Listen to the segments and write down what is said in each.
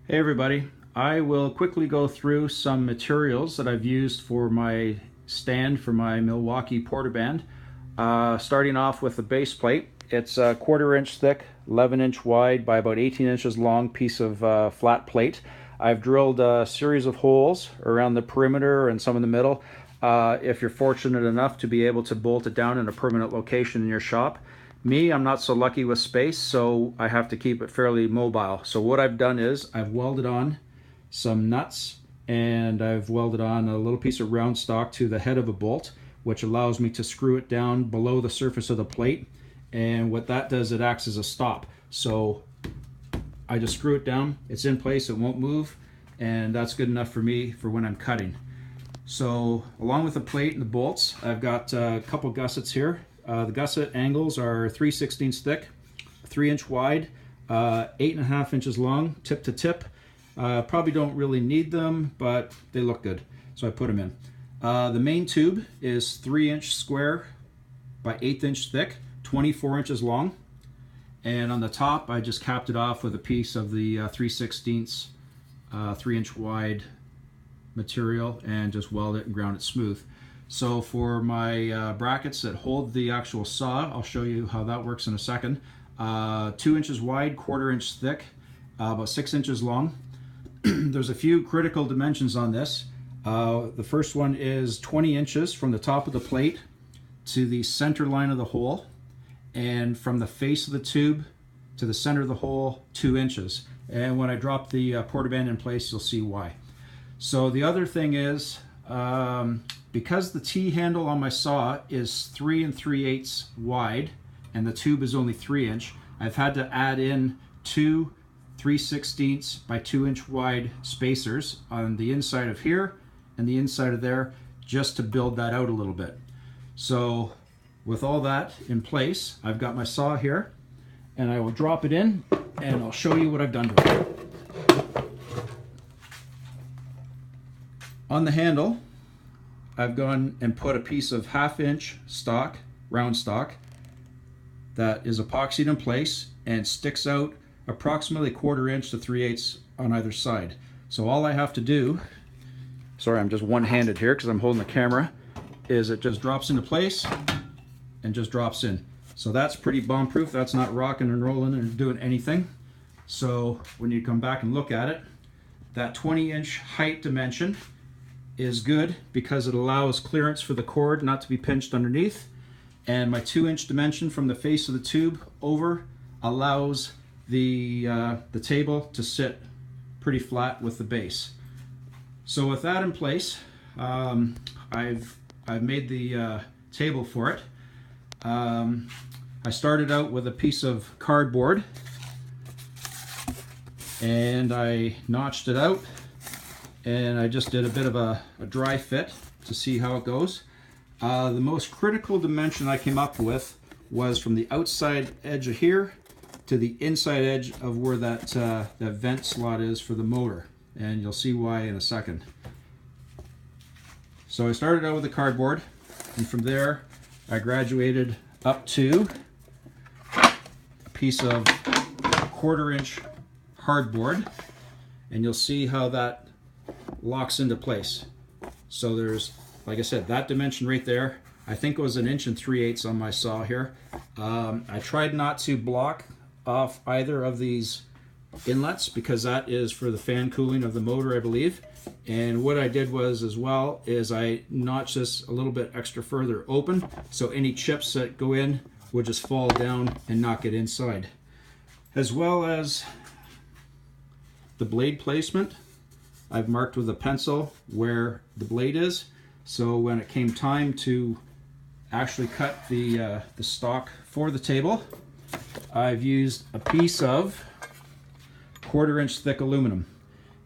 Hey everybody, I will quickly go through some materials that I've used for my stand for my Milwaukee Porta-Band. Starting off with the base plate. It's a 1/4 inch thick, 11 inch wide by about 18 inches long piece of flat plate. I've drilled a series of holes around the perimeter and some in the middle. If you're fortunate enough to be able to bolt it down in a permanent location in your shop. Me, I'm not so lucky with space, so I have to keep it fairly mobile. So what I've done is I've welded on some nuts and I've welded on a little piece of round stock to the head of a bolt, which allows me to screw it down below the surface of the plate. And what that does, it acts as a stop. So I just screw it down, it's in place, it won't move, and that's good enough for me for when I'm cutting. So along with the plate and the bolts, I've got a couple gussets here. The gusset angles are 3/16 thick, 3 inch wide, 8.5 inches long, tip to tip. Probably don't really need them, but they look good, so I put them in. The main tube is 3 inch square by 1/8 inch thick, 24 inches long. And on the top, I just capped it off with a piece of the 3/16 3 inch wide material and just weld it and ground it smooth. So for my brackets that hold the actual saw, I'll show you how that works in a second. 2 inches wide, 1/4 inch thick, about 6 inches long. There's a few critical dimensions on this. The first one is 20 inches from the top of the plate to the center line of the hole, and from the face of the tube to the center of the hole, 2 inches. And when I drop the Porta-Band in place, you'll see why. So the other thing is, because the T-handle on my saw is 3 3/8 wide and the tube is only 3 inch, I've had to add in 2 3/16 by 2 inch wide spacers on the inside of here and the inside of there, just to build that out a little bit. So with all that in place, I've got my saw here and I will drop it in and I'll show you what I've done to it. On the handle, I've gone and put a piece of 1/2 inch stock, round stock, that is epoxied in place and sticks out approximately 1/4 inch to 3/8 on either side. So all I have to do, sorry I'm just one-handed here because I'm holding the camera, is it just drops into place and just drops in. So that's pretty bomb-proof. That's not rocking and rolling and doing anything. So when you come back and look at it, that 20 inch height dimension is good because it allows clearance for the cord not to be pinched underneath, and my 2 inch dimension from the face of the tube over allows the table to sit pretty flat with the base. So with that in place, I've made the table for it. I started out with a piece of cardboard and I notched it out, and I just did a bit of a dry fit to see how it goes. The most critical dimension I came up with was from the outside edge of here to the inside edge of where that vent slot is for the motor, and you'll see why in a second. So I started out with the cardboard, and from there I graduated up to a piece of 1/4 inch hardboard, and you'll see how that locks into place. So there's, like I said, that dimension right there. I think it was 1 3/8 on my saw here. I tried not to block off either of these inlets because that is for the fan cooling of the motor, I believe. And what I did was, as well, is I notched this a little bit extra further open, so any chips that go in would just fall down and not get inside. As well as the blade placement, I've marked with a pencil where the blade is, so when it came time to actually cut the stock for the table, I've used a piece of 1/4 inch thick aluminum.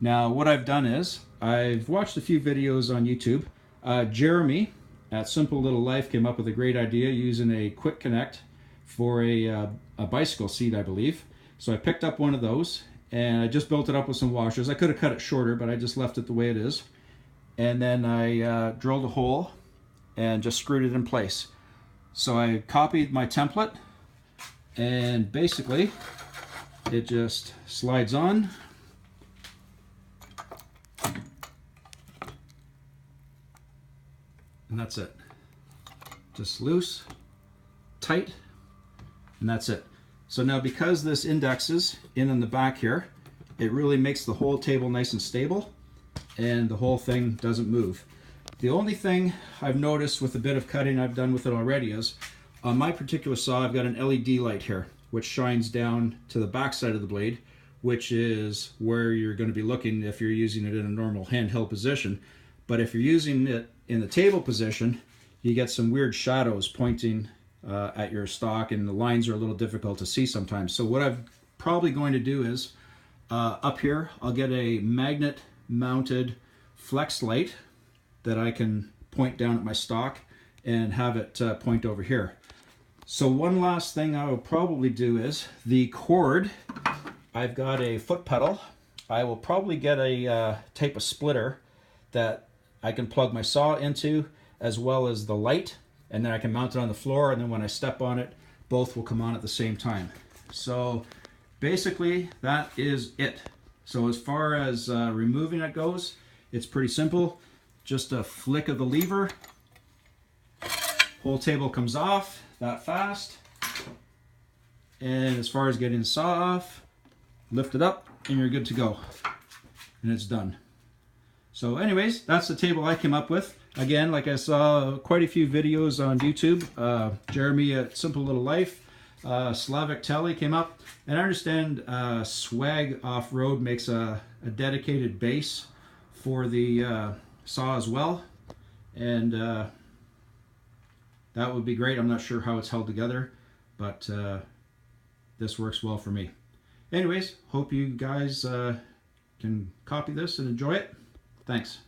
Now what I've done is, I've watched a few videos on YouTube. Jeremy at Simple Little Life came up with a great idea using a quick connect for a bicycle seat, I believe. So I picked up one of those and I just built it up with some washers. I could have cut it shorter, but I just left it the way it is. And then I drilled a hole and just screwed it in place. So I copied my template, and basically it just slides on and that's it. Just loose, tight, and that's it. So now because this indexes in on the back here, it really makes the whole table nice and stable, and the whole thing doesn't move. The only thing I've noticed with a bit of cutting I've done with it already is, on my particular saw, I've got an LED light here, which shines down to the back side of the blade, which is where you're going to be looking if you're using it in a normal handheld position. But if you're using it in the table position, you get some weird shadows pointing at your stock, and the lines are a little difficult to see sometimes. So what I'm probably going to do is, up here, I'll get a magnet mounted flex light that I can point down at my stock and have it point over here. So one last thing I will probably do is the cord. I've got a foot pedal. I will probably get a type of splitter that I can plug my saw into, as well as the light, and then I can mount it on the floor, and then when I step on it, both will come on at the same time. So basically that is it. So as far as removing it goes, it's pretty simple. Just a flick of the lever, whole table comes off that fast. And as far as getting the saw off, lift it up and you're good to go, and it's done. So anyways, that's the table I came up with. Again, like I saw quite a few videos on YouTube. Jeremy at Simple Little Life, Slavic Telly came up, and I understand Swag Off-Road makes a dedicated base for the saw as well, and that would be great. I'm not sure how it's held together, but this works well for me. Anyways, hope you guys can copy this and enjoy it. Thanks.